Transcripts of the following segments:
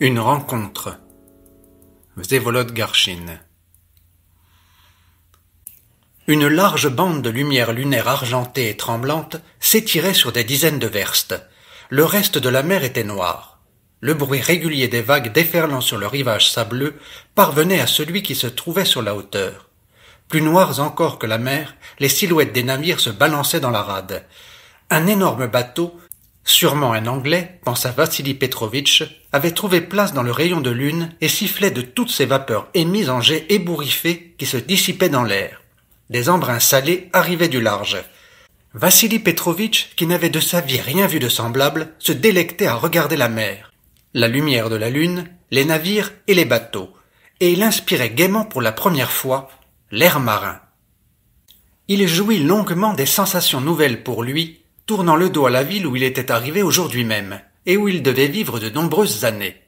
Une rencontre. Vsevolod Garchine. Une large bande de lumière lunaire argentée et tremblante s'étirait sur des dizaines de verstes. Le reste de la mer était noir. Le bruit régulier des vagues déferlant sur le rivage sableux parvenait à celui qui se trouvait sur la hauteur. Plus noirs encore que la mer, les silhouettes des navires se balançaient dans la rade. Un énorme bateau, sûrement un Anglais, pensa Vassili Petrovitch, avait trouvé place dans le rayon de lune et sifflait de toutes ces vapeurs émises en jets ébouriffés qui se dissipaient dans l'air. Des embruns salés arrivaient du large. Vassili Petrovitch, qui n'avait de sa vie rien vu de semblable, se délectait à regarder la mer, la lumière de la lune, les navires et les bateaux, et il inspirait gaiement pour la première fois l'air marin. Il jouit longuement des sensations nouvelles pour lui, tournant le dos à la ville où il était arrivé aujourd'hui même, et où il devait vivre de nombreuses années.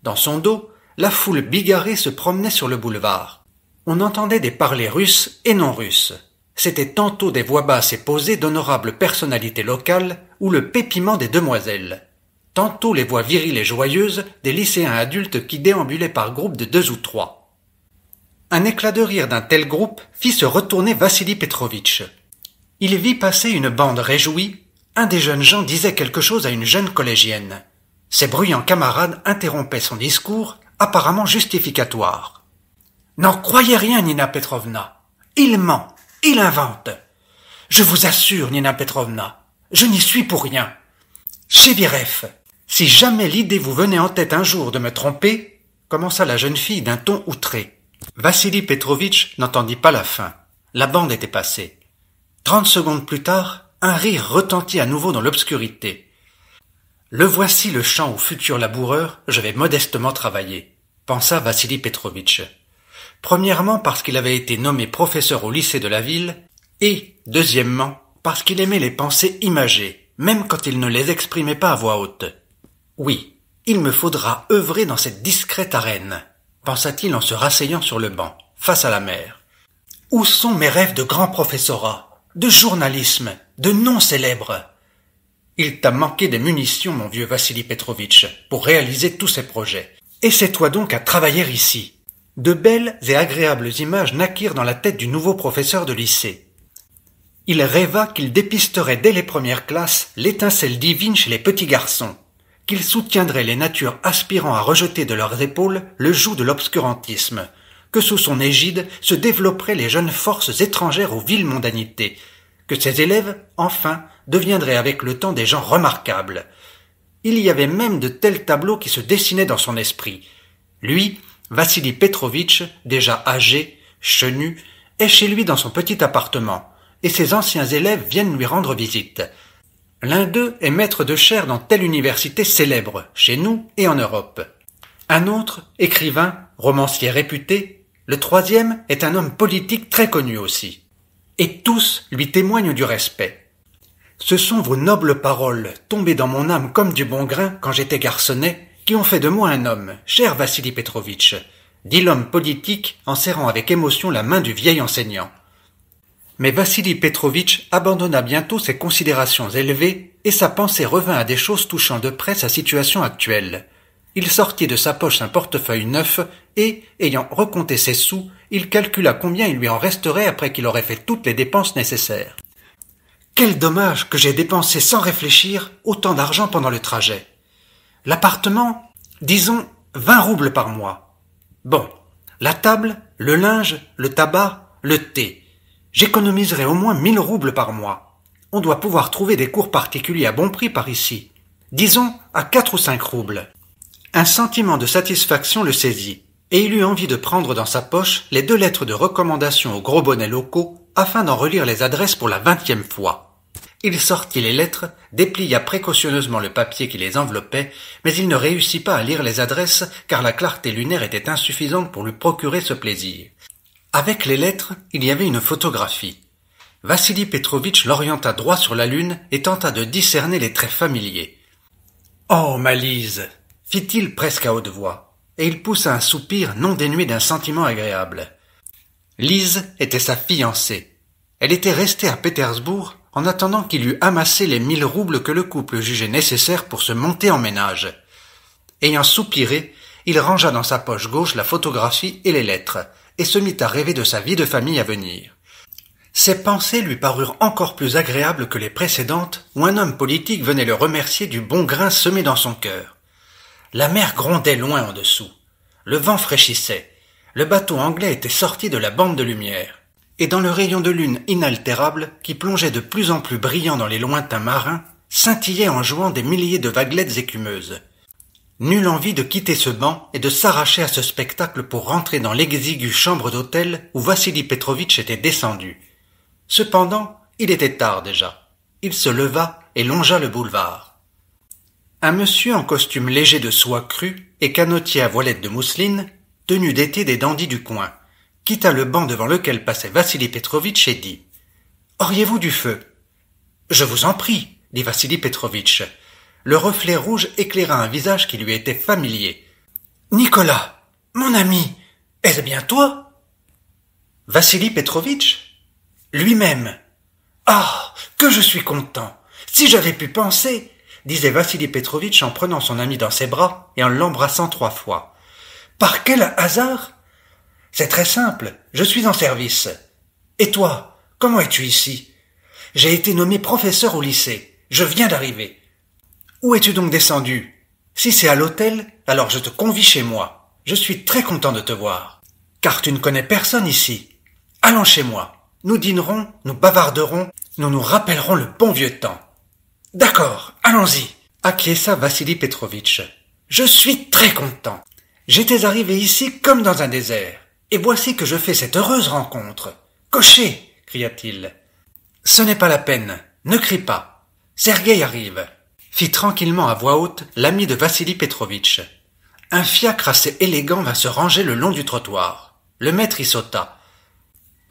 Dans son dos, la foule bigarrée se promenait sur le boulevard. On entendait des parlers russes et non russes. C'étaient tantôt des voix basses et posées d'honorables personnalités locales ou le pépiment des demoiselles. Tantôt les voix viriles et joyeuses des lycéens adultes qui déambulaient par groupes de 2 ou 3. Un éclat de rire d'un tel groupe fit se retourner Vassili Petrovitch. Il vit passer une bande réjouie. Un des jeunes gens disait quelque chose à une jeune collégienne. Ses bruyants camarades interrompaient son discours, apparemment justificatoire. « N'en croyez rien, Nina Petrovna. Il ment, il invente. Je vous assure, Nina Petrovna, je n'y suis pour rien. Chevirev, si jamais l'idée vous venait en tête un jour de me tromper, commença la jeune fille d'un ton outré. Vassili Petrovitch n'entendit pas la fin. La bande était passée. 30 secondes plus tard, un rire retentit à nouveau dans l'obscurité. « Le voici le champ au futur laboureur, je vais modestement travailler », pensa Vassili Petrovitch. Premièrement parce qu'il avait été nommé professeur au lycée de la ville, et, deuxièmement, parce qu'il aimait les pensées imagées, même quand il ne les exprimait pas à voix haute. « Oui, il me faudra œuvrer dans cette discrète arène », pensa-t-il en se rasseyant sur le banc, face à la mer. « Où sont mes rêves de grand professorat ? De journalisme, de noms célèbres. Il t'a manqué des munitions, mon vieux Vassili Petrovitch, pour réaliser tous ces projets. Essaie-toi donc à travailler ici. » De belles et agréables images naquirent dans la tête du nouveau professeur de lycée. Il rêva qu'il dépisterait dès les premières classes l'étincelle divine chez les petits garçons, qu'il soutiendrait les natures aspirant à rejeter de leurs épaules le joug de l'obscurantisme, que sous son égide se développeraient les jeunes forces étrangères aux viles mondanités, que ses élèves, enfin, deviendraient avec le temps des gens remarquables. Il y avait même de tels tableaux qui se dessinaient dans son esprit. Lui, Vassili Petrovitch, déjà âgé, chenu, est chez lui dans son petit appartement, et ses anciens élèves viennent lui rendre visite. L'un d'eux est maître de chaire dans telle université célèbre, chez nous et en Europe. Un autre, écrivain, romancier réputé. Le troisième est un homme politique très connu aussi. Et tous lui témoignent du respect. Ce sont vos nobles paroles, tombées dans mon âme comme du bon grain quand j'étais garçonnet, qui ont fait de moi un homme, cher Vassili Petrovitch, dit l'homme politique en serrant avec émotion la main du vieil enseignant. Mais Vassili Petrovitch abandonna bientôt ses considérations élevées et sa pensée revint à des choses touchant de près sa situation actuelle. Il sortit de sa poche un portefeuille neuf et, ayant recompté ses sous, il calcula combien il lui en resterait après qu'il aurait fait toutes les dépenses nécessaires. Quel dommage que j'ai dépensé sans réfléchir autant d'argent pendant le trajet. L'appartement, disons 20 roubles par mois. Bon, la table, le linge, le tabac, le thé. J'économiserai au moins 1000 roubles par mois. On doit pouvoir trouver des cours particuliers à bon prix par ici. Disons à 4 ou 5 roubles. Un sentiment de satisfaction le saisit, et il eut envie de prendre dans sa poche les 2 lettres de recommandation aux gros bonnets locaux afin d'en relire les adresses pour la 20e fois. Il sortit les lettres, déplia précautionneusement le papier qui les enveloppait, mais il ne réussit pas à lire les adresses car la clarté lunaire était insuffisante pour lui procurer ce plaisir. Avec les lettres, il y avait une photographie. Vassili Petrovitch l'orienta droit sur la lune et tenta de discerner les traits familiers. « Oh, ma Lise !» fit-il presque à haute voix, et il poussa un soupir non dénué d'un sentiment agréable. Lise était sa fiancée. Elle était restée à Pétersbourg en attendant qu'il eût amassé les 1000 roubles que le couple jugeait nécessaires pour se monter en ménage. Ayant soupiré, il rangea dans sa poche gauche la photographie et les lettres, et se mit à rêver de sa vie de famille à venir. Ces pensées lui parurent encore plus agréables que les précédentes, où un homme politique venait le remercier du bon grain semé dans son cœur. La mer grondait loin en dessous. Le vent fraîchissait. Le bateau anglais était sorti de la bande de lumière. Et dans le rayon de lune inaltérable, qui plongeait de plus en plus brillant dans les lointains marins, scintillaient en jouant des milliers de vaguelettes écumeuses. Nulle envie de quitter ce banc et de s'arracher à ce spectacle pour rentrer dans l'exiguë chambre d'hôtel où Vassili Petrovitch était descendu. Cependant, il était tard déjà. Il se leva et longea le boulevard. Un monsieur en costume léger de soie crue et canotier à voilette de mousseline, tenu d'été des dandys du coin, quitta le banc devant lequel passait Vassili Petrovitch et dit « Auriez-vous du feu ?»« Je vous en prie, » dit Vassili Petrovitch. Le reflet rouge éclaira un visage qui lui était familier. « Nicolas, mon ami, est-ce bien toi ?»« Vassili Petrovitch ?»« Lui-même. »« Ah, que je suis content. Si j'avais pu penser, » disait Vassili Petrovitch en prenant son ami dans ses bras et en l'embrassant 3 fois. « Par quel hasard ? C'est très simple, je suis en service. Et toi, comment es-tu ici ? J'ai été nommé professeur au lycée. Je viens d'arriver. Où es-tu donc descendu ? Si c'est à l'hôtel, alors je te convie chez moi. Je suis très content de te voir. Car tu ne connais personne ici. Allons chez moi. Nous dînerons, nous bavarderons, nous nous rappellerons le bon vieux temps. D'accord, allons-y, acquiesça Vassili Petrovitch. Je suis très content. J'étais arrivé ici comme dans un désert. Et voici que je fais cette heureuse rencontre. Cocher, cria-t-il. Ce n'est pas la peine, ne crie pas. Sergueï arrive, fit tranquillement à voix haute l'ami de Vassili Petrovitch. Un fiacre assez élégant va se ranger le long du trottoir. Le maître y sauta.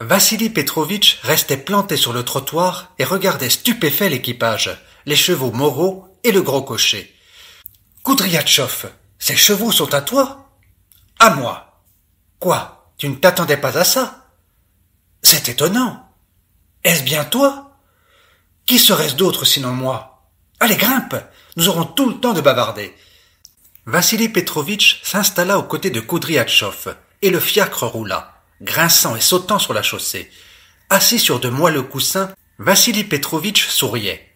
Vassili Petrovitch restait planté sur le trottoir et regardait stupéfait l'équipage, les chevaux moraux et le gros cocher. Koudriatchov, ces chevaux sont à toi ? À moi. Quoi, tu ne t'attendais pas à ça ? C'est étonnant. Est-ce bien toi ? Qui serait-ce d'autre sinon moi ? Allez, grimpe, nous aurons tout le temps de bavarder. Vassili Petrovitch s'installa aux côtés de Koudriatchov et le fiacre roula, grinçant et sautant sur la chaussée. Assis sur de moelleux coussins, Vassili Petrovitch souriait.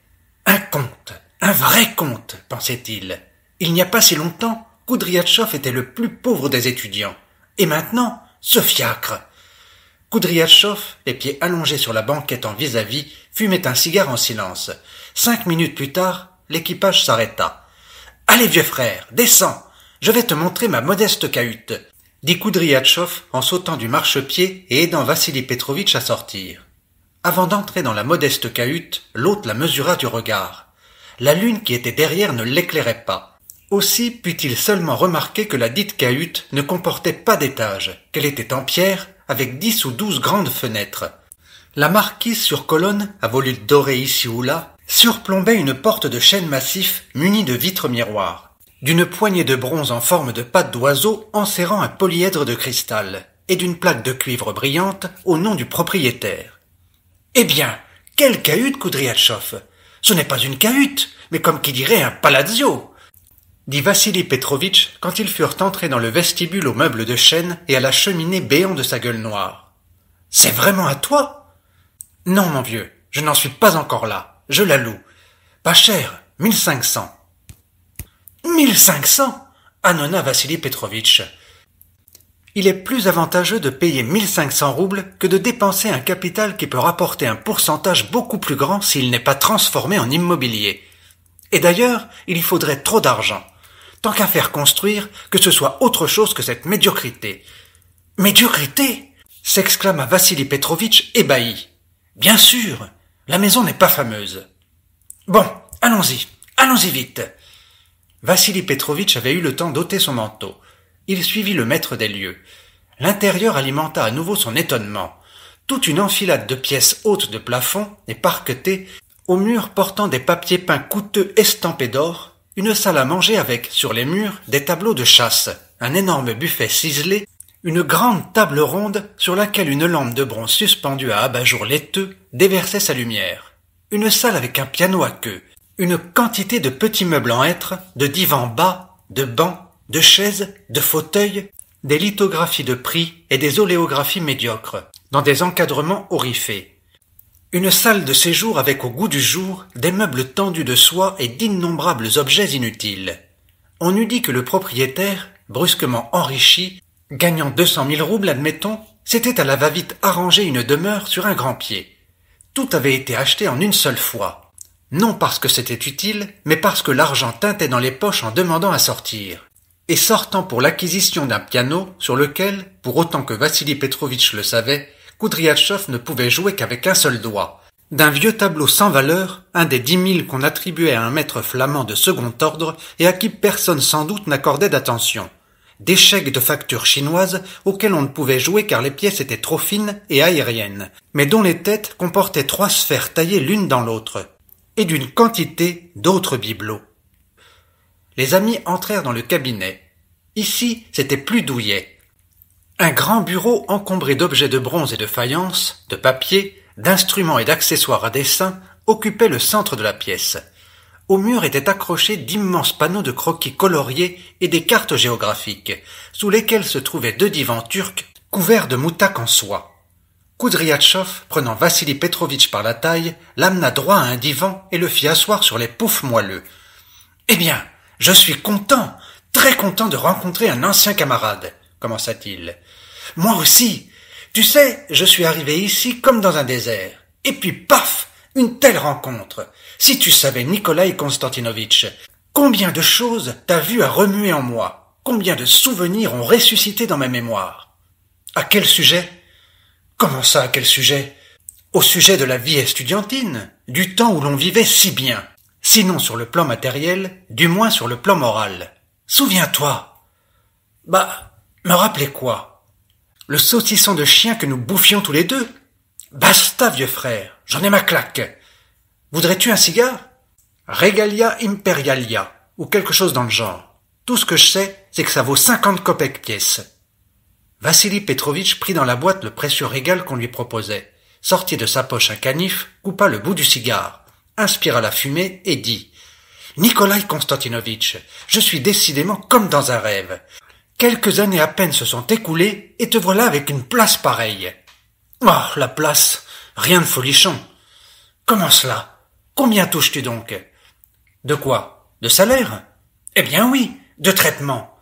Un conte, un vrai conte, pensait-il. Il n'y a pas si longtemps, Koudriatchov était le plus pauvre des étudiants. Et maintenant, ce fiacre. Koudriatchov, les pieds allongés sur la banquette en vis-à-vis, fumait un cigare en silence. 5 minutes plus tard, l'équipage s'arrêta. « Allez, vieux frère, descends, je vais te montrer ma modeste cahute, » dit Koudriatchov en sautant du marchepied et aidant Vassili Petrovitch à sortir. Avant d'entrer dans la modeste cahute, l'hôte la mesura du regard. La lune qui était derrière ne l'éclairait pas. Aussi put-il seulement remarquer que la dite cahute ne comportait pas d'étage, qu'elle était en pierre, avec 10 ou 12 grandes fenêtres. La marquise sur colonne, à volutes dorées ici ou là, surplombait une porte de chêne massif munie de vitres miroirs, d'une poignée de bronze en forme de pattes d'oiseau enserrant un polyèdre de cristal, et d'une plaque de cuivre brillante au nom du propriétaire. « Eh bien, quelle cahute, Koudriatchov ! Ce n'est pas une cahute, mais comme qui dirait un palazzo !» dit Vassili Petrovitch quand ils furent entrés dans le vestibule aux meubles de chêne et à la cheminée béant de sa gueule noire. « C'est vraiment à toi ? » ?»« Non, mon vieux, je n'en suis pas encore là. Je la loue. Pas cher, 1500. »« 1500 » annonna Vassili Petrovitch. « Il est plus avantageux de payer 1500 roubles que de dépenser un capital qui peut rapporter un pourcentage beaucoup plus grand s'il n'est pas transformé en immobilier. Et d'ailleurs, il y faudrait trop d'argent. Tant qu'à faire construire, que ce soit autre chose que cette médiocrité. Médiocrité? S'exclama Vassili Petrovitch ébahi. Bien sûr, la maison n'est pas fameuse. Bon, allons-y vite. Vassili Petrovitch avait eu le temps d'ôter son manteau. Il suivit le maître des lieux. L'intérieur alimenta à nouveau son étonnement. Toute une enfilade de pièces hautes de plafond et parquetées, aux murs portant des papiers peints coûteux estampés d'or, une salle à manger avec, sur les murs, des tableaux de chasse, un énorme buffet ciselé, une grande table ronde sur laquelle une lampe de bronze suspendue à abat-jour laiteux déversait sa lumière. Une salle avec un piano à queue, une quantité de petits meubles en hêtre, de divans bas, de bancs, de chaises, de fauteuils, des lithographies de prix et des oléographies médiocres, dans des encadrements horrifiés. Une salle de séjour avec au goût du jour des meubles tendus de soie et d'innombrables objets inutiles. On eût dit que le propriétaire, brusquement enrichi, gagnant 200 000 roubles, admettons, s'était à la va-vite arrangé une demeure sur un grand pied. Tout avait été acheté en une seule fois. Non parce que c'était utile, mais parce que l'argent tintait dans les poches en demandant à sortir. Et sortant pour l'acquisition d'un piano sur lequel, pour autant que Vassili Petrovitch le savait, Koudriatchov ne pouvait jouer qu'avec un seul doigt. D'un vieux tableau sans valeur, un des 10 000 qu'on attribuait à un maître flamand de second ordre et à qui personne sans doute n'accordait d'attention. Des chèques de factures chinoises auxquels on ne pouvait jouer car les pièces étaient trop fines et aériennes, mais dont les têtes comportaient 3 sphères taillées l'une dans l'autre, et d'une quantité d'autres bibelots. Les amis entrèrent dans le cabinet. Ici, c'était plus douillet. Un grand bureau encombré d'objets de bronze et de faïence, de papier, d'instruments et d'accessoires à dessin occupait le centre de la pièce. Au mur étaient accrochés d'immenses panneaux de croquis coloriés et des cartes géographiques, sous lesquelles se trouvaient 2 divans turcs couverts de moutaques en soie. Koudriatchov, prenant Vassili Petrovitch par la taille, l'amena droit à un divan et le fit asseoir sur les poufs moelleux. « Eh bien, je suis content, très content de rencontrer un ancien camarade, » commença-t-il. « Moi aussi. Tu sais, je suis arrivé ici comme dans un désert. Et puis, paf, une telle rencontre. Si tu savais, Nikolai Konstantinovitch, combien de choses t'as vu à remuer en moi, combien de souvenirs ont ressuscité dans ma mémoire. À quel sujet? Comment ça, à quel sujet? Au sujet de la vie estudiantine, du temps où l'on vivait si bien. Sinon sur le plan matériel, du moins sur le plan moral. Souviens-toi. Me rappelez quoi? Le saucisson de chien que nous bouffions tous les deux? Basta, vieux frère, j'en ai ma claque. Voudrais-tu un cigare? Regalia Imperialia, ou quelque chose dans le genre. Tout ce que je sais, c'est que ça vaut 50 kopecks pièce. Vassili Petrovitch prit dans la boîte le précieux régal qu'on lui proposait, sortit de sa poche un canif, coupa le bout du cigare, inspira la fumée et dit « Nikolai Konstantinovitch, je suis décidément comme dans un rêve. Quelques années à peine se sont écoulées et te voilà avec une place pareille. Oh, la place, rien de folichon. Comment cela? Combien touches-tu donc? De quoi? De salaire? Eh bien oui, de traitement.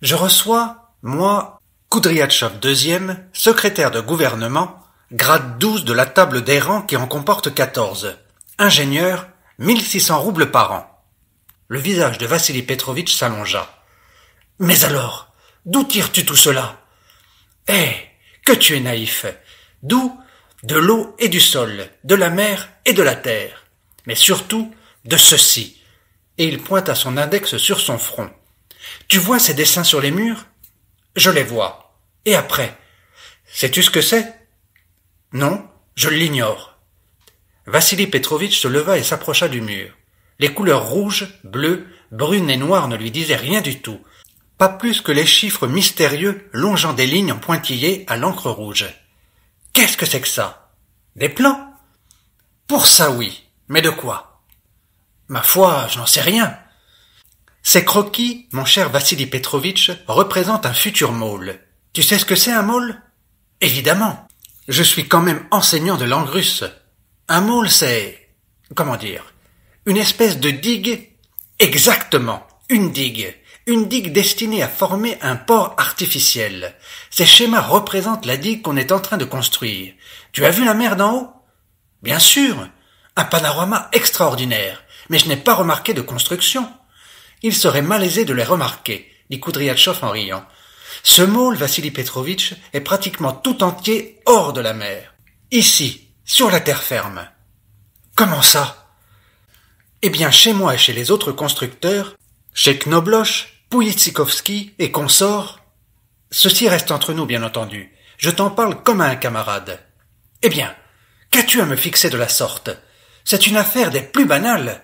Je reçois, moi, Koudriatchov II, secrétaire de gouvernement, grade 12 de la table des rangs qui en comporte 14. Ingénieur, 1600 roubles par an. Le visage de Vassili Petrovitch s'allongea. Mais alors, d'où tires-tu tout cela? Eh, que tu es naïf. D'où? De l'eau et du sol, de la mer et de la terre. Mais surtout, de ceci. Et il pointa son index sur son front. Tu vois ces dessins sur les murs? Je les vois. Et après? Sais-tu ce que c'est? Non, je l'ignore. Vassili Petrovitch se leva et s'approcha du mur. Les couleurs rouges, bleues, brunes et noires ne lui disaient rien du tout. Pas plus que les chiffres mystérieux longeant des lignes en pointillés à l'encre rouge. Qu'est-ce que c'est que ça? Des plans? Pour ça oui, mais de quoi? Ma foi, je n'en sais rien. Ces croquis, mon cher Vassili Petrovitch, représentent un futur môle. Tu sais ce que c'est un môle? Évidemment. Je suis quand même enseignant de langue russe. Un môle, c'est... comment dire? Une espèce de digue? Exactement, une digue. Une digue destinée à former un port artificiel. Ces schémas représentent la digue qu'on est en train de construire. Tu as vu la mer d'en haut? Bien sûr, un panorama extraordinaire, mais je n'ai pas remarqué de construction. Il serait malaisé de les remarquer, dit Koudriatchov en riant. Ce môle, Vassili Petrovitch, est pratiquement tout entier hors de la mer. Ici, sur la terre ferme. Comment ça? Eh bien, chez moi et chez les autres constructeurs, chez Knobloch, Pouitsikovski et consorts, ceci reste entre nous, bien entendu. Je t'en parle comme à un camarade. Eh bien, qu'as-tu à me fixer de la sorte? C'est une affaire des plus banales.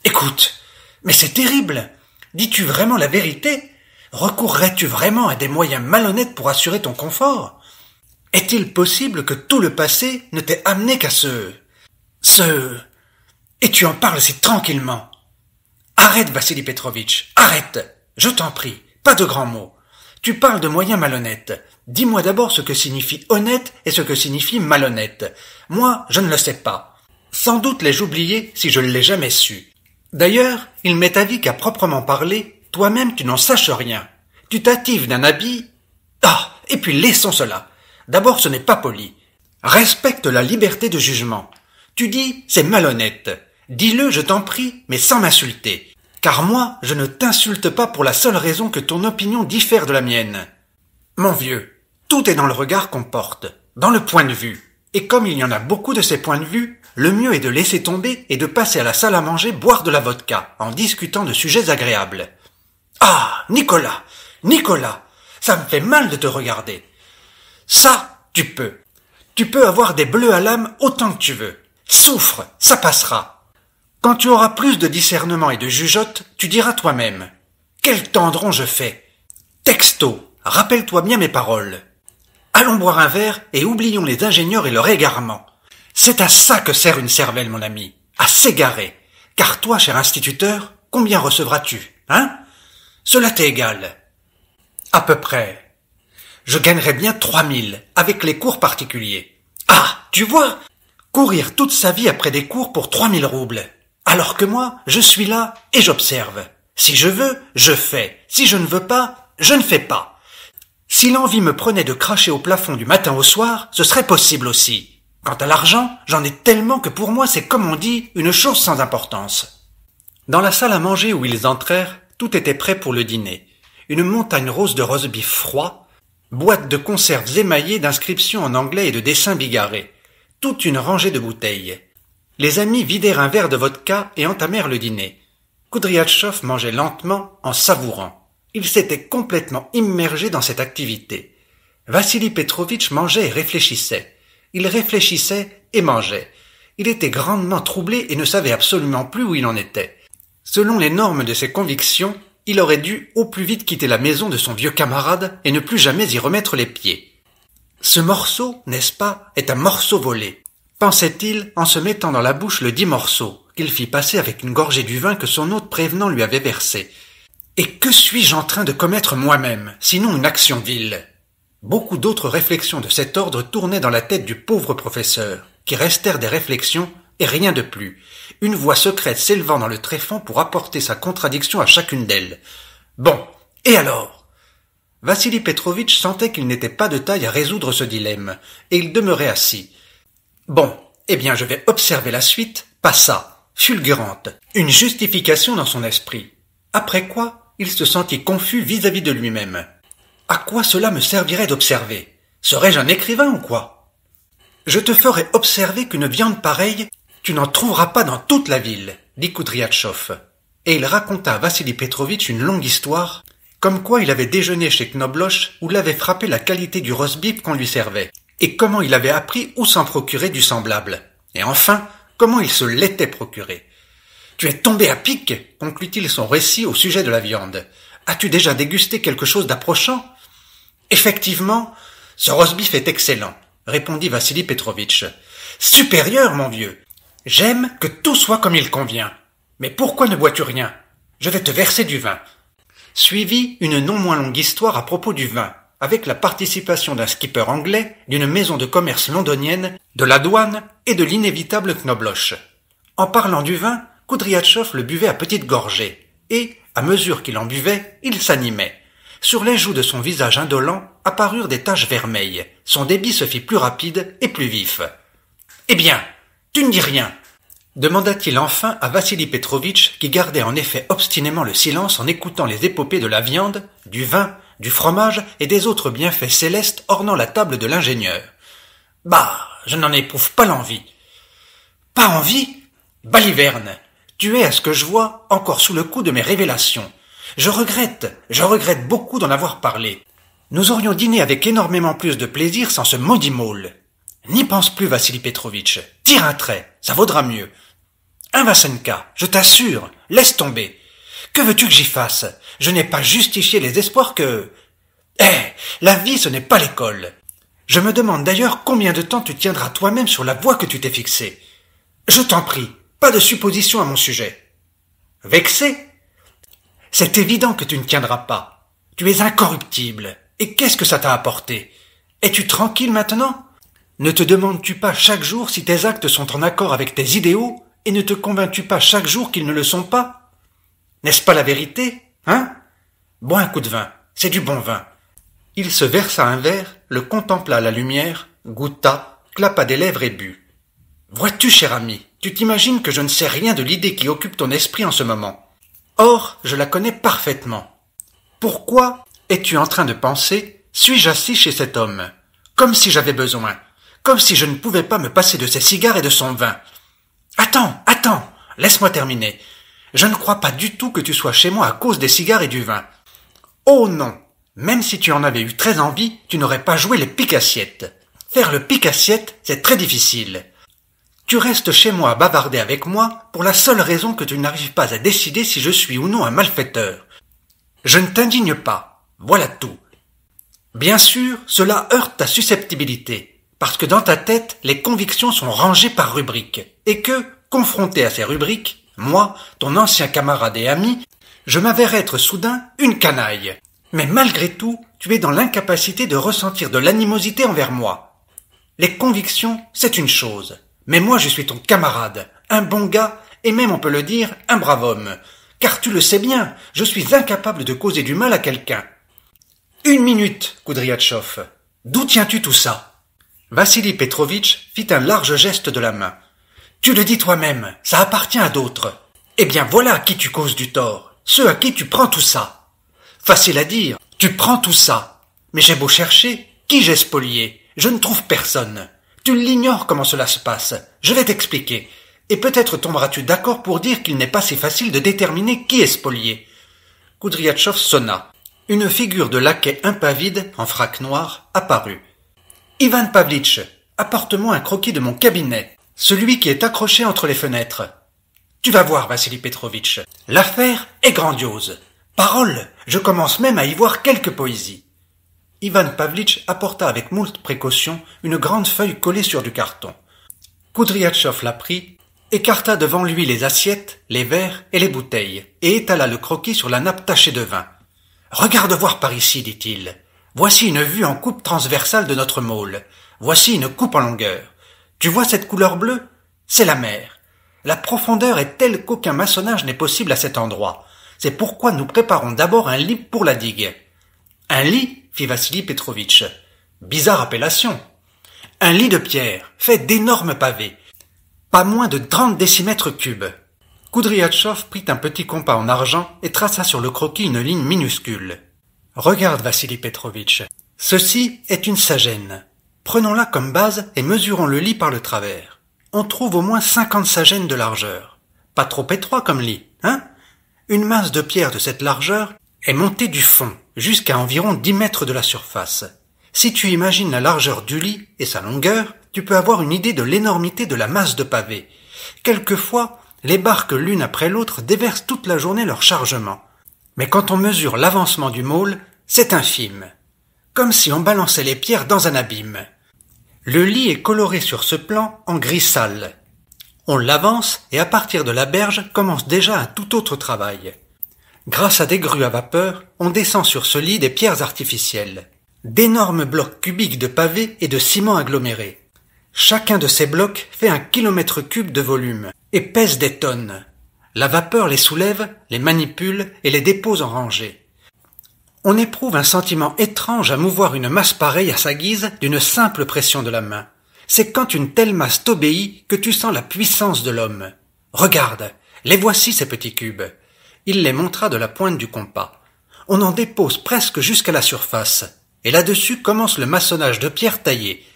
Écoute, mais c'est terrible. Dis-tu vraiment la vérité? Recourrais-tu vraiment à des moyens malhonnêtes pour assurer ton confort? Est-il possible que tout le passé ne t'ait amené qu'à Et tu en parles si tranquillement. Arrête, Vassili Petrovitch, arrête. Je t'en prie, pas de grands mots. Tu parles de moyens malhonnêtes. Dis-moi d'abord ce que signifie honnête et ce que signifie malhonnête. Moi, je ne le sais pas. Sans doute l'ai-je oublié si je ne l'ai jamais su. D'ailleurs, il m'est avis qu'à proprement parler, toi-même tu n'en saches rien. Tu t'attives d'un habit... Ah, et puis laissons cela. D'abord, ce n'est pas poli. Respecte la liberté de jugement. Tu dis, c'est malhonnête. Dis-le, je t'en prie, mais sans m'insulter. Car moi, je ne t'insulte pas pour la seule raison que ton opinion diffère de la mienne. Mon vieux, tout est dans le regard qu'on porte, dans le point de vue. Et comme il y en a beaucoup de ces points de vue, le mieux est de laisser tomber et de passer à la salle à manger boire de la vodka, en discutant de sujets agréables. Ah, Nicolas, ça me fait mal de te regarder. Ça, tu peux. Tu peux avoir des bleus à l'âme autant que tu veux. Souffre, ça passera. Quand tu auras plus de discernement et de jugeote, tu diras toi-même. Quel tendron je fais. Texto, rappelle-toi bien mes paroles. Allons boire un verre et oublions les ingénieurs et leur égarement. C'est à ça que sert une cervelle, mon ami, à s'égarer. Car toi, cher instituteur, combien recevras-tu, hein? Cela t'est égal. À peu près. Je gagnerais bien 3000, avec les cours particuliers. Ah, tu vois, courir toute sa vie après des cours pour 3000 roubles. Alors que moi, je suis là et j'observe. Si je veux, je fais. Si je ne veux pas, je ne fais pas. Si l'envie me prenait de cracher au plafond du matin au soir, ce serait possible aussi. Quant à l'argent, j'en ai tellement que pour moi c'est comme on dit, une chose sans importance. Dans la salle à manger où ils entrèrent, tout était prêt pour le dîner. Une montagne rose de roast-beef froid, boîte de conserves émaillées d'inscriptions en anglais et de dessins bigarrés, toute une rangée de bouteilles. Les amis vidèrent un verre de vodka et entamèrent le dîner. Koudriatchov mangeait lentement, en savourant. Il s'était complètement immergé dans cette activité. Vassili Petrovitch mangeait et réfléchissait. Il réfléchissait et mangeait. Il était grandement troublé et ne savait absolument plus où il en était. Selon les normes de ses convictions, il aurait dû au plus vite quitter la maison de son vieux camarade et ne plus jamais y remettre les pieds. Ce morceau, n'est-ce pas, est un morceau volé, pensait-il en se mettant dans la bouche le 10 morceaux, qu'il fit passer avec une gorgée du vin que son hôte prévenant lui avait versé. Et que suis-je en train de commettre moi-même, sinon une action vile? Beaucoup d'autres réflexions de cet ordre tournaient dans la tête du pauvre professeur, qui restèrent des réflexions et rien de plus, une voix secrète s'élevant dans le tréfonds pour apporter sa contradiction à chacune d'elles. Bon, et alors? Vassili Petrovitch sentait qu'il n'était pas de taille à résoudre ce dilemme, et il demeurait assis. Bon, eh bien je vais observer la suite, pas ça, fulgurante, une justification dans son esprit. Après quoi, il se sentit confus vis-à-vis de lui-même. À quoi cela me servirait d'observer? Serais-je un écrivain ou quoi? Je te ferai observer qu'une viande pareille, tu n'en trouveras pas dans toute la ville, dit Koudriatchov. Et il raconta à Vassili Petrovitch une longue histoire, comme quoi il avait déjeuné chez Knobloch où l'avait frappé la qualité du roast-beef qu'on lui servait, et comment il avait appris où s'en procurer du semblable. Et enfin, comment il se l'était procuré. Tu es tombé à pic, conclut-il son récit au sujet de la viande. As-tu déjà dégusté quelque chose d'approchant? Effectivement, ce roast-beef est excellent, répondit Vassili Petrovitch. Supérieur, mon vieux. J'aime que tout soit comme il convient. Mais pourquoi ne bois-tu rien? Je vais te verser du vin. Suivit une non moins longue histoire à propos du vin, avec la participation d'un skipper anglais, d'une maison de commerce londonienne, de la douane et de l'inévitable Knobloch. En parlant du vin, Koudriatchov le buvait à petites gorgées, et, à mesure qu'il en buvait, il s'animait. Sur les joues de son visage indolent apparurent des taches vermeilles. Son débit se fit plus rapide et plus vif. « Eh bien, tu ne dis rien. demanda-t-il enfin à Vassili Petrovitch, qui gardait en effet obstinément le silence en écoutant les épopées de la viande, du vin, du fromage et des autres bienfaits célestes ornant la table de l'ingénieur. « Bah, je n'en éprouve pas l'envie. »« Pas envie ? Baliverne, tu es, à ce que je vois, encore sous le coup de mes révélations. Je regrette beaucoup d'en avoir parlé. Nous aurions dîné avec énormément plus de plaisir sans ce maudit môle. N'y pense plus, Vassili Petrovitch. Tire un trait, ça vaudra mieux. Un Vassenka, je t'assure, laisse tomber. Que veux-tu que j'y fasse? Je n'ai pas justifié les espoirs que... La vie, ce n'est pas l'école. Je me demande d'ailleurs combien de temps tu tiendras toi-même sur la voie que tu t'es fixée. Je t'en prie, pas de suppositions à mon sujet. Vexé? C'est évident que tu ne tiendras pas. Tu es incorruptible. Et qu'est-ce que ça t'a apporté? Es-tu tranquille maintenant? Ne te demandes-tu pas chaque jour si tes actes sont en accord avec tes idéaux, et ne te convaincs-tu pas chaque jour qu'ils ne le sont pas? N'est-ce pas la vérité, hein? Bois un coup de vin, c'est du bon vin. Il se versa un verre, le contempla à la lumière, goûta, clapa des lèvres et but. Vois-tu, cher ami, tu t'imagines que je ne sais rien de l'idée qui occupe ton esprit en ce moment. Or, je la connais parfaitement. Pourquoi es-tu en train de penser, suis-je assis chez cet homme? Comme si j'avais besoin, comme si je ne pouvais pas me passer de ses cigares et de son vin. Attends, laisse-moi terminer. Je ne crois pas du tout que tu sois chez moi à cause des cigares et du vin. Oh non, même si tu en avais eu très envie, tu n'aurais pas joué les pique-assiettes. Faire le pique-assiette, c'est très difficile. Tu restes chez moi à bavarder avec moi pour la seule raison que tu n'arrives pas à décider si je suis ou non un malfaiteur. Je ne t'indigne pas, voilà tout. Bien sûr, cela heurte ta susceptibilité, parce que dans ta tête, les convictions sont rangées par rubriques, et que, confronté à ces rubriques, moi, ton ancien camarade et ami, je m'avère être soudain une canaille. Mais malgré tout, tu es dans l'incapacité de ressentir de l'animosité envers moi. Les convictions, c'est une chose, mais moi je suis ton camarade, un bon gars, et même on peut le dire, un brave homme. Car tu le sais bien, je suis incapable de causer du mal à quelqu'un. Une minute, Koudriatchov. D'où tiens-tu tout ça? Vassili Petrovitch fit un large geste de la main. Tu le dis toi-même, ça appartient à d'autres. Eh bien voilà à qui tu causes du tort, ceux à qui tu prends tout ça. Facile à dire, tu prends tout ça. Mais j'ai beau chercher, qui j'ai spolié? Je ne trouve personne. Tu l'ignores comment cela se passe. Je vais t'expliquer. Et peut-être tomberas-tu d'accord pour dire qu'il n'est pas si facile de déterminer qui est spolié. Koudriatchov sonna. Une figure de laquais impavide, en frac noir, apparut. Ivan Pavlitch, apporte-moi un croquis de mon cabinet, celui qui est accroché entre les fenêtres. Tu vas voir, Vassili Petrovitch, l'affaire est grandiose. Parole, je commence même à y voir quelque poésie. Ivan Pavlitch apporta avec moult précaution une grande feuille collée sur du carton. Koudriatchov la prit, écarta devant lui les assiettes, les verres et les bouteilles, et étala le croquis sur la nappe tachée de vin. « Regarde voir par ici, dit-il. Voici une vue en coupe transversale de notre môle. Voici une coupe en longueur. Tu vois cette couleur bleue? C'est la mer. La profondeur est telle qu'aucun maçonnage n'est possible à cet endroit. C'est pourquoi nous préparons d'abord un lit pour la digue. »« Un lit ?» fit Vassili Petrovitch. « Bizarre appellation. Un lit de pierre, fait d'énormes pavés. Pas moins de 30 décimètres cubes. » Koudriatchov prit un petit compas en argent et traça sur le croquis une ligne minuscule. « Regarde, Vassili Petrovitch, ceci est une sagène. Prenons-la comme base et mesurons le lit par le travers. On trouve au moins 50 sagènes de largeur. Pas trop étroit comme lit, hein? Une masse de pierre de cette largeur est montée du fond jusqu'à environ 10 mètres de la surface. Si tu imagines la largeur du lit et sa longueur, tu peux avoir une idée de l'énormité de la masse de pavés. Quelquefois, les barques l'une après l'autre déversent toute la journée leur chargement. Mais quand on mesure l'avancement du môle, c'est infime. Comme si on balançait les pierres dans un abîme. Le lit est coloré sur ce plan en gris sale. On l'avance et à partir de la berge commence déjà un tout autre travail. Grâce à des grues à vapeur, on descend sur ce lit des pierres artificielles. D'énormes blocs cubiques de pavés et de ciment aggloméré. Chacun de ces blocs fait 1 kilomètre cube de volume et pèse des tonnes. La vapeur les soulève, les manipule et les dépose en rangée. On éprouve un sentiment étrange à mouvoir une masse pareille à sa guise d'une simple pression de la main. C'est quand une telle masse t'obéit que tu sens la puissance de l'homme. Regarde, les voici ces petits cubes. Il les montra de la pointe du compas. On en dépose presque jusqu'à la surface, et là-dessus commence le maçonnage de pierre taillée.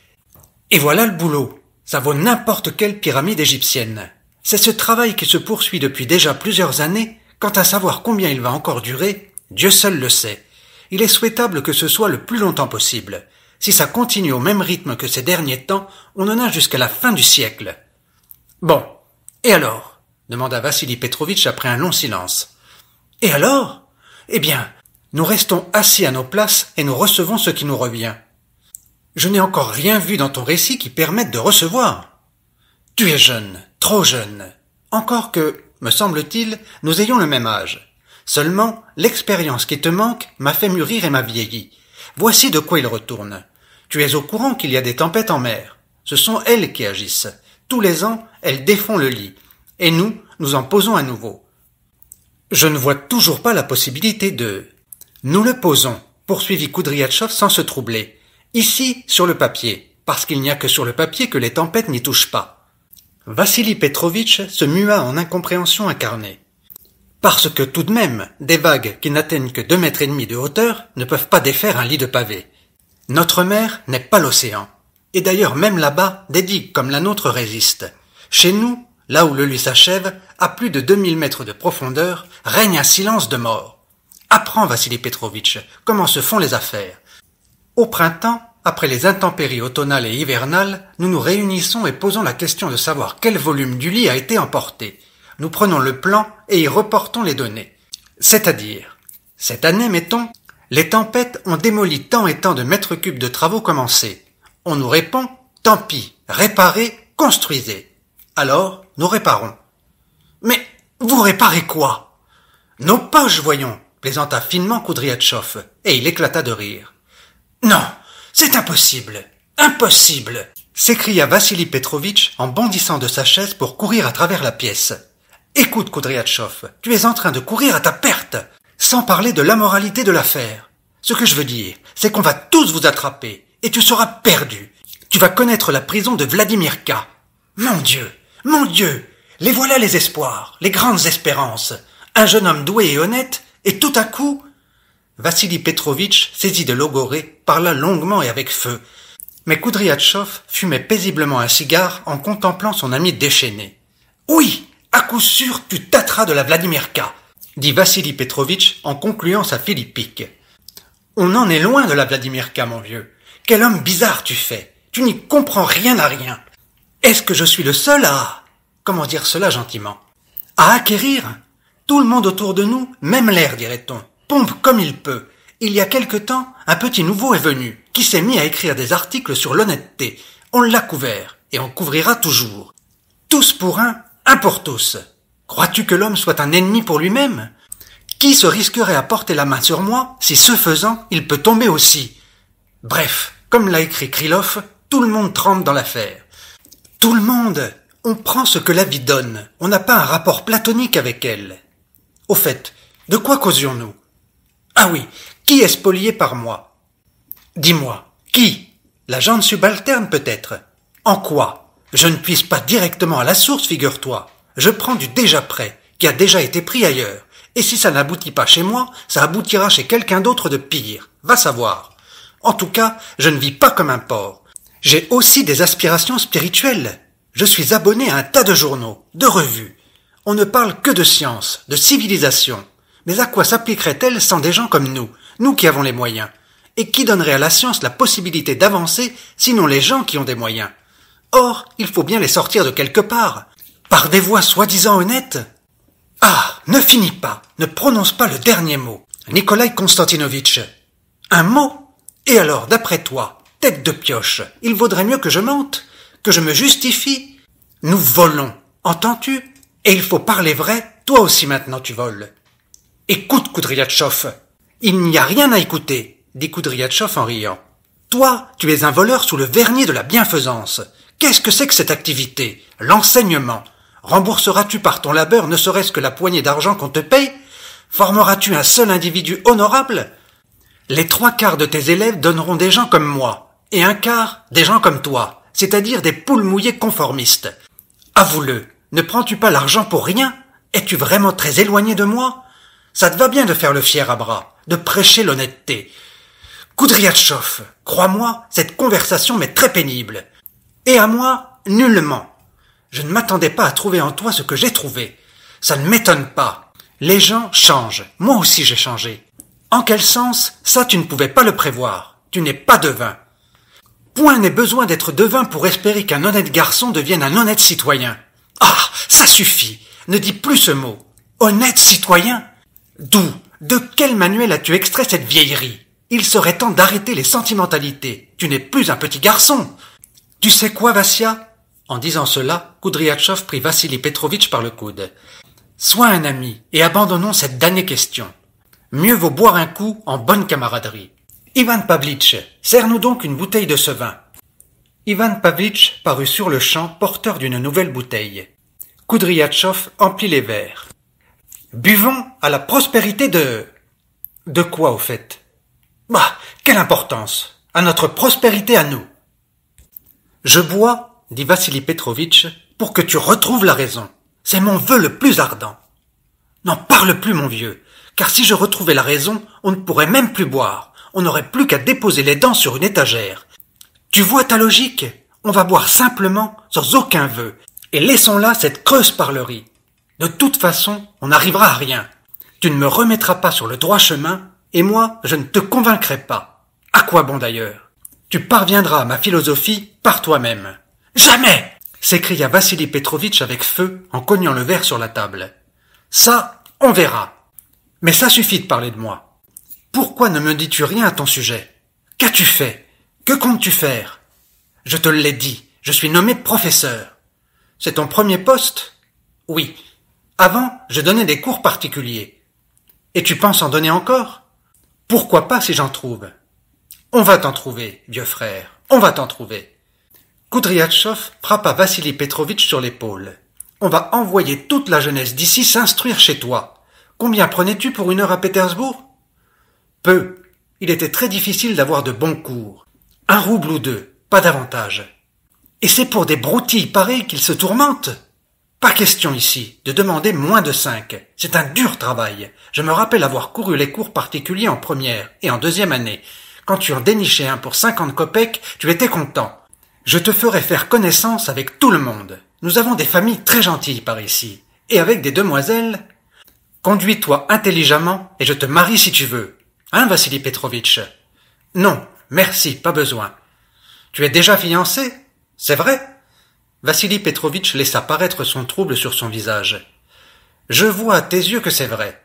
Et voilà le boulot. Ça vaut n'importe quelle pyramide égyptienne. C'est ce travail qui se poursuit depuis déjà plusieurs années. Quant à savoir combien il va encore durer, Dieu seul le sait. Il est souhaitable que ce soit le plus longtemps possible. Si ça continue au même rythme que ces derniers temps, on en a jusqu'à la fin du siècle. Bon, et alors? Demanda Vassili Petrovitch après un long silence. Et alors? Eh bien, nous restons assis à nos places et nous recevons ce qui nous revient. Je n'ai encore rien vu dans ton récit qui permette de recevoir. Tu es jeune, trop jeune. Encore que, me semble-t-il, nous ayons le même âge. Seulement, l'expérience qui te manque m'a fait mûrir et m'a vieilli. Voici de quoi il retourne. Tu es au courant qu'il y a des tempêtes en mer. Ce sont elles qui agissent. Tous les ans, elles défont le lit. Et nous en posons un nouveau. Je ne vois toujours pas la possibilité de... Nous le posons, poursuivit Koudriatchov sans se troubler. Ici, sur le papier, parce qu'il n'y a que sur le papier que les tempêtes n'y touchent pas. Vassili Petrovitch se mua en incompréhension incarnée. Parce que tout de même, des vagues qui n'atteignent que 2,5 mètres de hauteur ne peuvent pas défaire un lit de pavé. Notre mer n'est pas l'océan. Et d'ailleurs, même là-bas, des digues comme la nôtre résistent. Chez nous, là où le lit s'achève, à plus de 2000 mètres de profondeur, règne un silence de mort. Apprends, Vassili Petrovitch, comment se font les affaires. Au printemps, après les intempéries automnales et hivernales, nous nous réunissons et posons la question de savoir quel volume du lit a été emporté. Nous prenons le plan et y reportons les données. C'est-à-dire, cette année, mettons, les tempêtes ont démoli tant et tant de mètres cubes de travaux commencés. On nous répond, tant pis, réparez, construisez. Alors, nous réparons. Mais vous réparez quoi? Nos poches, voyons, plaisanta finement Koudriatchov, et il éclata de rire. Non, c'est impossible, impossible, s'écria Vassili Petrovitch en bondissant de sa chaise pour courir à travers la pièce. Écoute, Koudriatchov, tu es en train de courir à ta perte, sans parler de l'ammoralité de l'affaire. Ce que je veux dire, c'est qu'on va tous vous attraper, et tu seras perdu. Tu vas connaître la prison de Vladimirka. Mon Dieu, les voilà les espoirs, les grandes espérances. Un jeune homme doué et honnête, et tout à coup... Vassili Petrovitch, saisi de logorée, parla longuement et avec feu. Mais Koudriatchov fumait paisiblement un cigare en contemplant son ami déchaîné. « Oui, à coup sûr, tu tâteras de la Vladimirka !» dit Vassili Petrovitch en concluant sa philippique. « On en est loin de la Vladimirka, mon vieux. Quel homme bizarre tu fais. Tu n'y comprends rien à rien. Est-ce que je suis le seul à... Comment dire cela gentiment? À acquérir? Tout le monde autour de nous, même l'air, dirait-on, pompe comme il peut. Il y a quelque temps, un petit nouveau est venu, qui s'est mis à écrire des articles sur l'honnêteté. On l'a couvert, et on couvrira toujours. Tous pour un pour tous. Crois-tu que l'homme soit un ennemi pour lui-même? Qui se risquerait à porter la main sur moi, si ce faisant, il peut tomber aussi? Bref, comme l'a écrit Krylov, tout le monde trempe dans l'affaire. Tout le monde! On prend ce que la vie donne, on n'a pas un rapport platonique avec elle. Au fait, de quoi causions-nous? Ah oui, qui est spolié par moi? Dis-moi, qui? La gente subalterne peut-être? En quoi? Je ne puise pas directement à la source, figure-toi. Je prends du déjà prêt, qui a déjà été pris ailleurs. Et si ça n'aboutit pas chez moi, ça aboutira chez quelqu'un d'autre de pire. Va savoir. En tout cas, je ne vis pas comme un porc. J'ai aussi des aspirations spirituelles. Je suis abonné à un tas de journaux, de revues. On ne parle que de science, de civilisation. Mais à quoi s'appliquerait-elle sans des gens comme nous qui avons les moyens? Et qui donnerait à la science la possibilité d'avancer, sinon les gens qui ont des moyens? Or, il faut bien les sortir de quelque part. Par des voies soi-disant honnêtes? Ah, ne finis pas, ne prononce pas le dernier mot. Nikolai Konstantinovitch. Un mot? Et alors, d'après toi, tête de pioche, il vaudrait mieux que je mente? Que je me justifie? Nous volons, entends-tu? Et il faut parler vrai, toi aussi maintenant tu voles. Écoute, Koudriatchov. Il n'y a rien à écouter, dit Koudriatchov en riant. Toi, tu es un voleur sous le vernis de la bienfaisance. Qu'est-ce que c'est que cette activité? L'enseignement. Rembourseras-tu par ton labeur ne serait-ce que la poignée d'argent qu'on te paye? Formeras-tu un seul individu honorable? Les 3/4 de tes élèves donneront des gens comme moi, et 1/4 des gens comme toi, c'est-à-dire des poules mouillées conformistes. Avoue-le, Ne prends-tu pas l'argent pour rien? Es-tu vraiment très éloigné de moi? Ça te va bien de faire le fier à bras, de prêcher l'honnêteté. Koudriatchov, crois-moi, cette conversation m'est très pénible. Et à moi, nullement. Je ne m'attendais pas à trouver en toi ce que j'ai trouvé. Ça ne m'étonne pas. Les gens changent. Moi aussi j'ai changé. En quel sens? Ça tu ne pouvais pas le prévoir. Tu n'es pas devin. Point n'est besoin d'être devin pour espérer qu'un honnête garçon devienne un honnête citoyen. Ah, ça suffit. Ne dis plus ce mot. Honnête citoyen? D'où? De quel manuel as-tu extrait cette vieillerie? Il serait temps d'arrêter les sentimentalités. Tu n'es plus un petit garçon. Tu sais quoi, Vassia? En disant cela, Koudriatchov prit Vassili Petrovitch par le coude. Sois un ami et abandonnons cette damnée question. Mieux vaut boire un coup en bonne camaraderie. Ivan Pavlitch, sers-nous donc une bouteille de ce vin. Ivan Pavlitch parut sur le champ porteur d'une nouvelle bouteille. Koudriatchov emplit les verres. Buvons à la prospérité de... De quoi, au fait? Bah, quelle importance? À notre prospérité à nous. Je bois, dit Vassili Petrovitch, pour que tu retrouves la raison. C'est mon vœu le plus ardent. N'en parle plus, mon vieux, car si je retrouvais la raison, on ne pourrait même plus boire. On n'aurait plus qu'à déposer les dents sur une étagère. Tu vois ta logique? On va boire simplement, sans aucun vœu, et laissons là cette creuse parlerie. De toute façon, on n'arrivera à rien. Tu ne me remettras pas sur le droit chemin, et moi, je ne te convaincrai pas. À quoi bon d'ailleurs? Tu parviendras à ma philosophie par toi-même. Jamais! S'écria Vassili Petrovitch avec feu en cognant le verre sur la table. Ça, on verra. Mais ça suffit de parler de moi. Pourquoi ne me dis-tu rien à ton sujet? Qu'as-tu fait? Que comptes-tu faire? Je te l'ai dit, je suis nommé professeur. C'est ton premier poste? Oui. Avant, je donnais des cours particuliers. Et tu penses en donner encore? Pourquoi pas si j'en trouve? On va t'en trouver, vieux frère, on va t'en trouver. Koudriatchov frappa Vassili Petrovitch sur l'épaule. On va envoyer toute la jeunesse d'ici s'instruire chez toi. Combien prenais-tu pour 1 heure à Pétersbourg? Peu. Il était très difficile d'avoir de bons cours. 1 rouble ou 2, pas davantage. Et c'est pour des broutilles pareilles qu'ils se tourmentent? Pas question ici de demander moins de 5. C'est un dur travail. Je me rappelle avoir couru les cours particuliers en première et en deuxième année. Quand tu en dénichais un pour 50 kopecks, tu étais content. Je te ferai faire connaissance avec tout le monde. Nous avons des familles très gentilles par ici. Et avec des demoiselles... Conduis-toi intelligemment et je te marie si tu veux. Hein, Vassili Petrovitch? Non, merci, pas besoin. Tu es déjà fiancé? C'est vrai? Vassili Petrovitch laissa paraître son trouble sur son visage. Je vois à tes yeux que c'est vrai.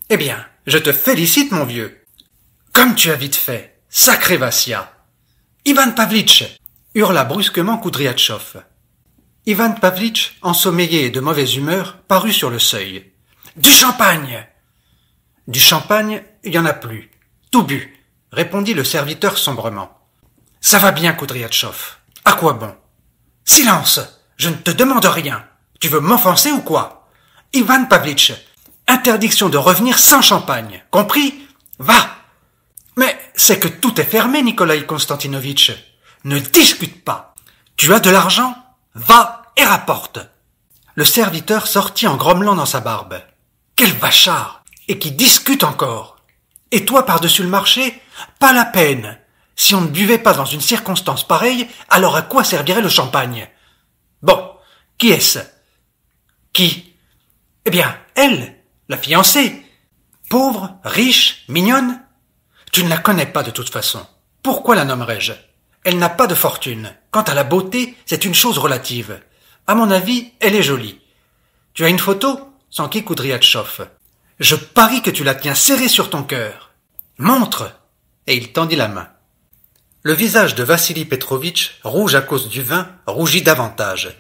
Eh bien, je te félicite, mon vieux. Comme tu as vite fait. Sacré Vassia. Ivan Pavlitch! Hurla brusquement Koudriatchov. Ivan Pavlitch, ensommeillé et de mauvaise humeur, parut sur le seuil. Du champagne! Du champagne, il n'y en a plus. Tout bu, répondit le serviteur sombrement. Ça va bien, Koudriatchov. À quoi bon? Silence! Je ne te demande rien. Tu veux m'offenser ou quoi? Ivan Pavlitch, interdiction de revenir sans champagne. Compris? Va! Mais c'est que tout est fermé, Nikolaï Konstantinovitch. Ne discute pas. Tu as de l'argent? Va et rapporte. Le serviteur sortit en grommelant dans sa barbe. Quel vachard! Et qui discute encore. Et toi par-dessus le marché? Pas la peine. Si on ne buvait pas dans une circonstance pareille, alors à quoi servirait le champagne? Bon, qui est-ce? Qui? Eh bien, elle, la fiancée. Pauvre, riche, mignonne? Tu ne la connais pas de toute façon. Pourquoi la nommerais-je? Elle n'a pas de fortune. Quant à la beauté, c'est une chose relative. À mon avis, elle est jolie. Tu as une photo? S'enquit Koudriatchov. Je parie que tu la tiens serrée sur ton cœur. Montre! Et il tendit la main. Le visage de Vassili Petrovitch, rouge à cause du vin, rougit davantage.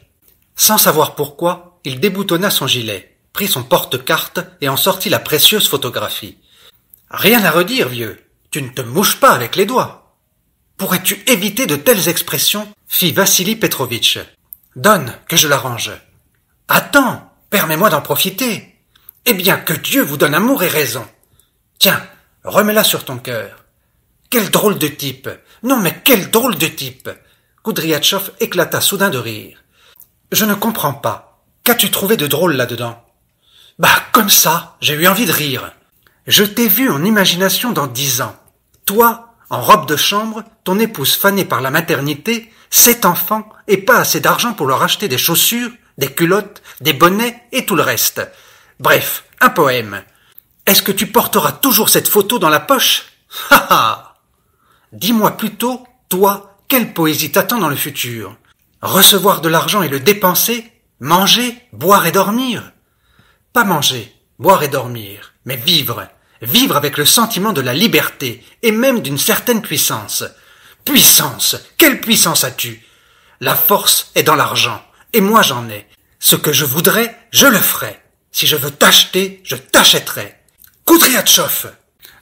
Sans savoir pourquoi, il déboutonna son gilet, prit son porte-carte et en sortit la précieuse photographie. Rien à redire, vieux. Tu ne te mouches pas avec les doigts. Pourrais-tu éviter de telles expressions? Fit Vassili Petrovitch. Donne, que je l'arrange. Attends, permets-moi d'en profiter. Eh bien, que Dieu vous donne amour et raison. Tiens, remets-la sur ton cœur. Quel drôle de type! Non, mais quel drôle de type! Koudriatchov éclata soudain de rire. Je ne comprends pas. Qu'as-tu trouvé de drôle là-dedans? Bah, comme ça, j'ai eu envie de rire. Je t'ai vu en imagination dans 10 ans. Toi, en robe de chambre, ton épouse fanée par la maternité, 7 enfants et pas assez d'argent pour leur acheter des chaussures, des culottes, des bonnets et tout le reste. Bref, un poème. Est-ce que tu porteras toujours cette photo dans la poche? Ha ha! Dis-moi plutôt, toi, quelle poésie t'attend dans le futur? Recevoir de l'argent et le dépenser? Manger, boire et dormir? Pas manger, boire et dormir, mais vivre. Vivre avec le sentiment de la liberté, et même d'une certaine puissance. Puissance! Quelle puissance as-tu? La force est dans l'argent, et moi j'en ai. Ce que je voudrais, je le ferai. Si je veux t'acheter, je t'achèterai. Koudriatchov!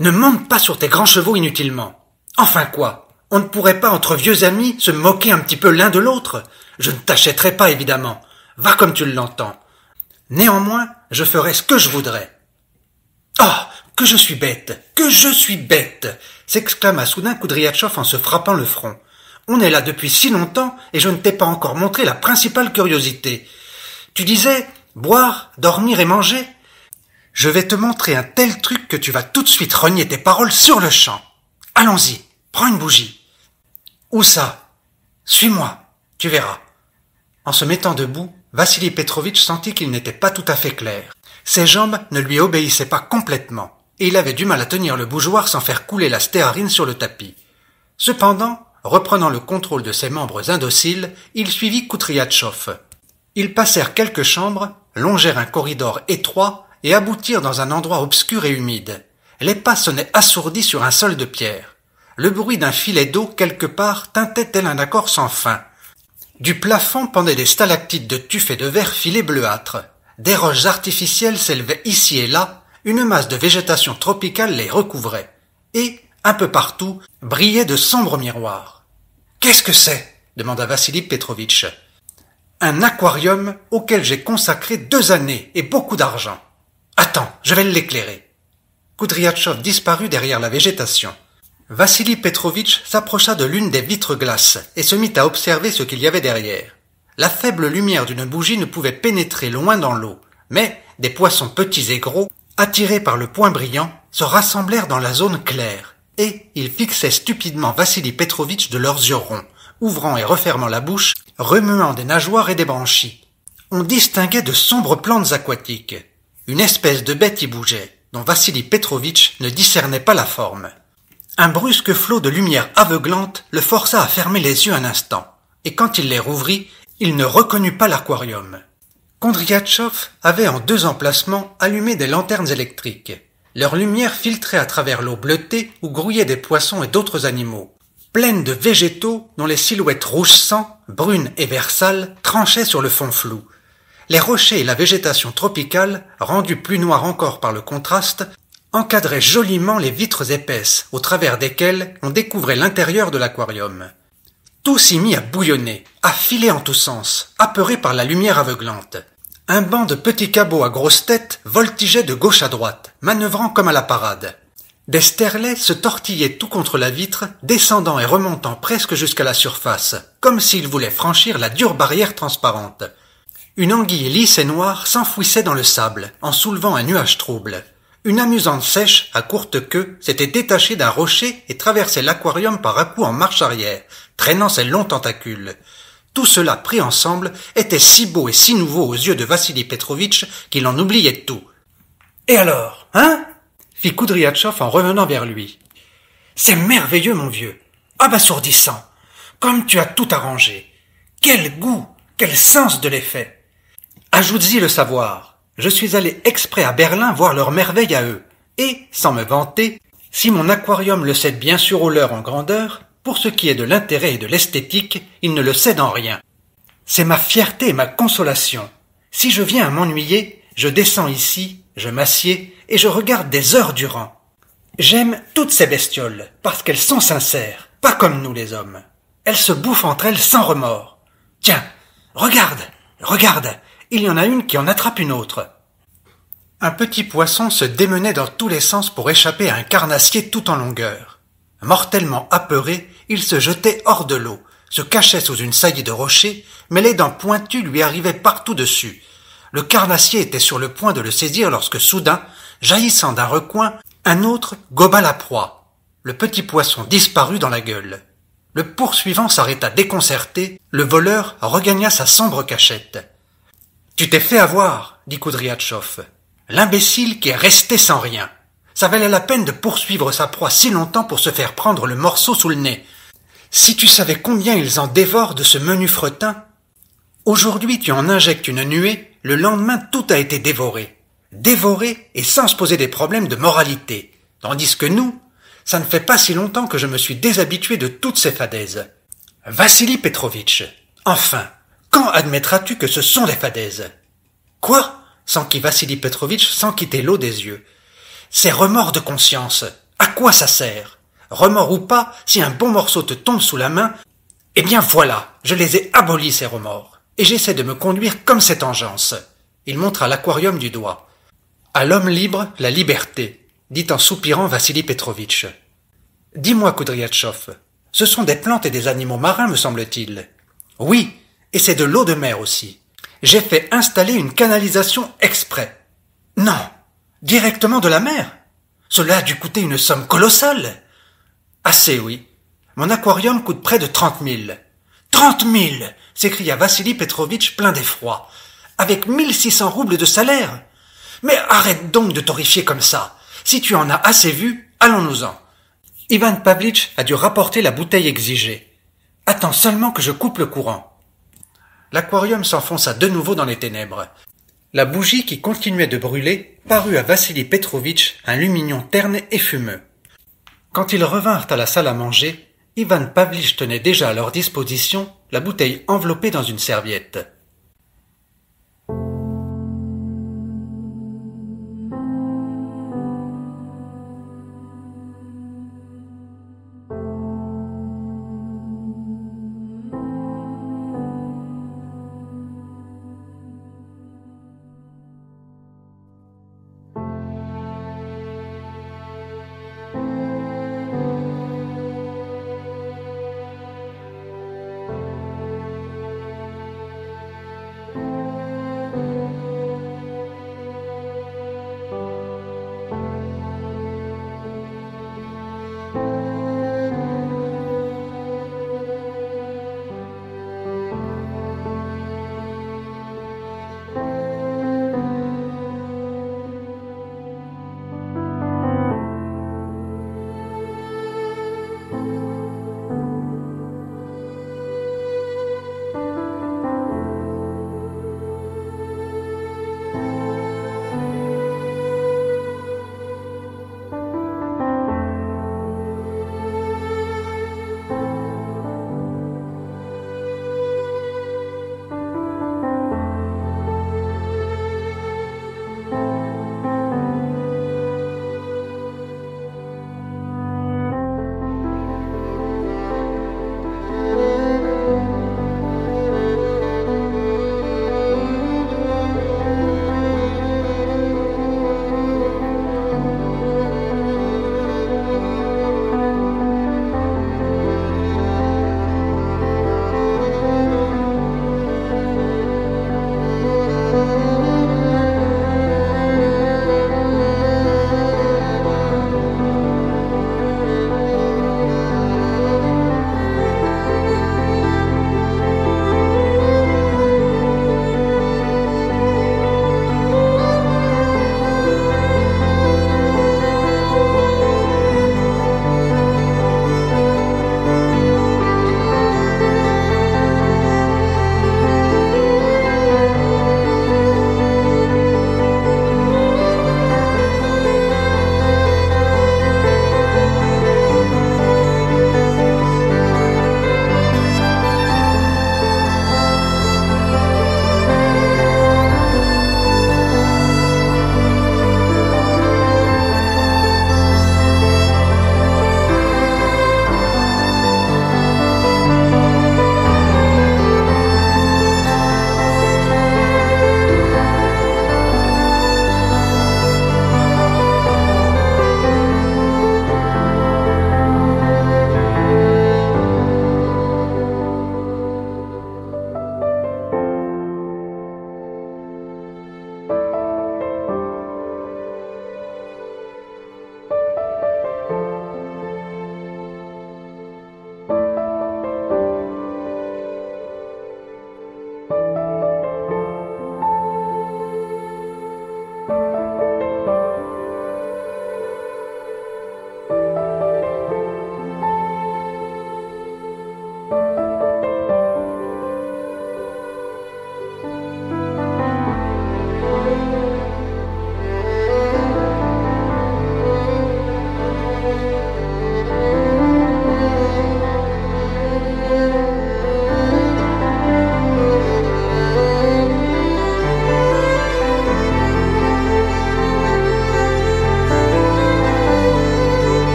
Ne monte pas sur tes grands chevaux inutilement. Enfin quoi? On ne pourrait pas, entre vieux amis, se moquer un petit peu l'un de l'autre? Je ne t'achèterai pas, évidemment. Va comme tu l'entends. Néanmoins, je ferai ce que je voudrais. Oh, que je suis bête, que je suis bête, s'exclama soudain Koudriatchov en se frappant le front. On est là depuis si longtemps et je ne t'ai pas encore montré la principale curiosité. Tu disais boire, dormir et manger? Je vais te montrer un tel truc que tu vas tout de suite renier tes paroles sur le champ. Allons-y, prends une bougie. Où ça? Suis-moi, tu verras. En se mettant debout, Vassili Petrovitch sentit qu'il n'était pas tout à fait clair. Ses jambes ne lui obéissaient pas complètement, et il avait du mal à tenir le bougeoir sans faire couler la stéarine sur le tapis. Cependant, reprenant le contrôle de ses membres indociles, il suivit Koudriatchov. Ils passèrent quelques chambres, longèrent un corridor étroit et aboutirent dans un endroit obscur et humide. Les pas sonnaient assourdis sur un sol de pierre. Le bruit d'un filet d'eau quelque part tintait tel un accord sans fin. Du plafond pendaient des stalactites de tuf et de verre filés bleuâtres. Des roches artificielles s'élevaient ici et là, une masse de végétation tropicale les recouvrait. Et, un peu partout, brillaient de sombres miroirs. « Qu'est-ce que c'est » demanda Vassili Petrovitch. « Un aquarium auquel j'ai consacré 2 années et beaucoup d'argent. Attends, je vais l'éclairer. » Koudriatchov disparut derrière la végétation. Vassili Petrovitch s'approcha de l'une des vitres glaces et se mit à observer ce qu'il y avait derrière. La faible lumière d'une bougie ne pouvait pénétrer loin dans l'eau, mais des poissons petits et gros, attirés par le point brillant, se rassemblèrent dans la zone claire, et ils fixaient stupidement Vassili Petrovitch de leurs yeux ronds, ouvrant et refermant la bouche, remuant des nageoires et des branchies. On distinguait de sombres plantes aquatiques. Une espèce de bête y bougeait, dont Vassili Petrovitch ne discernait pas la forme. Un brusque flot de lumière aveuglante le força à fermer les yeux un instant, et quand il les rouvrit, il ne reconnut pas l'aquarium. Koudriatchov avait en 2 emplacements allumé des lanternes électriques. Leur lumière filtrait à travers l'eau bleutée où grouillaient des poissons et d'autres animaux, pleine de végétaux dont les silhouettes rouge sang, brunes et vert sale, tranchaient sur le fond flou. Les rochers et la végétation tropicale, rendus plus noirs encore par le contraste, encadraient joliment les vitres épaisses, au travers desquelles on découvrait l'intérieur de l'aquarium. Tout s'y mit à bouillonner, à filer en tous sens, apeuré par la lumière aveuglante. Un banc de petits cabots à grosse tête voltigeait de gauche à droite, manœuvrant comme à la parade. Des sterlets se tortillaient tout contre la vitre, descendant et remontant presque jusqu'à la surface, comme s'ils voulaient franchir la dure barrière transparente. Une anguille lisse et noire s'enfouissait dans le sable, en soulevant un nuage trouble. Une amusante sèche, à courte queue, s'était détachée d'un rocher et traversait l'aquarium par à-coups en marche arrière, traînant ses longs tentacules. Tout cela pris ensemble était si beau et si nouveau aux yeux de Vassili Petrovitch qu'il en oubliait tout. « Et alors, hein ?» fit Koudriatchov en revenant vers lui. « C'est merveilleux, mon vieux, abasourdissant, comme tu as tout arrangé. Quel goût, quel sens de l'effet. Ajoute-y le savoir. Je suis allé exprès à Berlin voir leurs merveilles à eux, et, sans me vanter, si mon aquarium le cède bien sûr au leur en grandeur, pour ce qui est de l'intérêt et de l'esthétique, il ne le cède en rien. C'est ma fierté et ma consolation. Si je viens à m'ennuyer, je descends ici, je m'assieds, et je regarde des heures durant. J'aime toutes ces bestioles, parce qu'elles sont sincères, pas comme nous les hommes. Elles se bouffent entre elles sans remords. Tiens, regarde, regarde, il y en a une qui en attrape une autre. Un petit poisson se démenait dans tous les sens pour échapper à un carnassier tout en longueur. Mortellement apeuré, il se jetait hors de l'eau, se cachait sous une saillie de rocher, mais les dents pointues lui arrivaient partout dessus. Le carnassier était sur le point de le saisir lorsque soudain, jaillissant d'un recoin, un autre goba la proie. Le petit poisson disparut dans la gueule. Le poursuivant s'arrêta déconcerté, le voleur regagna sa sombre cachette. « Tu t'es fait avoir, dit Koudriatchov. L'imbécile qui est resté sans rien. Ça valait la peine de poursuivre sa proie si longtemps pour se faire prendre le morceau sous le nez. Si tu savais combien ils en dévorent de ce menu fretin. Aujourd'hui tu en injectes une nuée, le lendemain tout a été dévoré. Dévoré et sans se poser des problèmes de moralité. Tandis que nous, ça ne fait pas si longtemps que je me suis déshabitué de toutes ces fadaises. Vassili Petrovitch, enfin, quand admettras-tu que ce sont des fadaises? Quoi? S'enquit Vassili Petrovitch sans quitter l'eau des yeux. Ces remords de conscience, à quoi ça sert? Remords ou pas, si un bon morceau te tombe sous la main, eh bien voilà, je les ai abolis ces remords, et j'essaie de me conduire comme cette engeance. Il montra l'aquarium du doigt. À l'homme libre, la liberté, dit en soupirant Vassili Petrovitch. Dis-moi, Koudriatchov, ce sont des plantes et des animaux marins, me semble-t-il. Oui, et c'est de l'eau de mer aussi. J'ai fait installer une canalisation exprès. Non, directement de la mer. Cela a dû coûter une somme colossale. Assez, oui. Mon aquarium coûte près de 30 000. 30 000 s'écria Vassili Petrovitch plein d'effroi. Avec 1600 roubles de salaire. Mais arrête donc de t'horrifier comme ça. Si tu en as assez vu, allons-nous-en. Ivan Pavlitch a dû rapporter la bouteille exigée. Attends seulement que je coupe le courant. L'aquarium s'enfonça de nouveau dans les ténèbres. La bougie qui continuait de brûler parut à Vassili Petrovitch un lumignon terne et fumeux. Quand ils revinrent à la salle à manger, Ivan Pavlitch tenait déjà à leur disposition la bouteille enveloppée dans une serviette.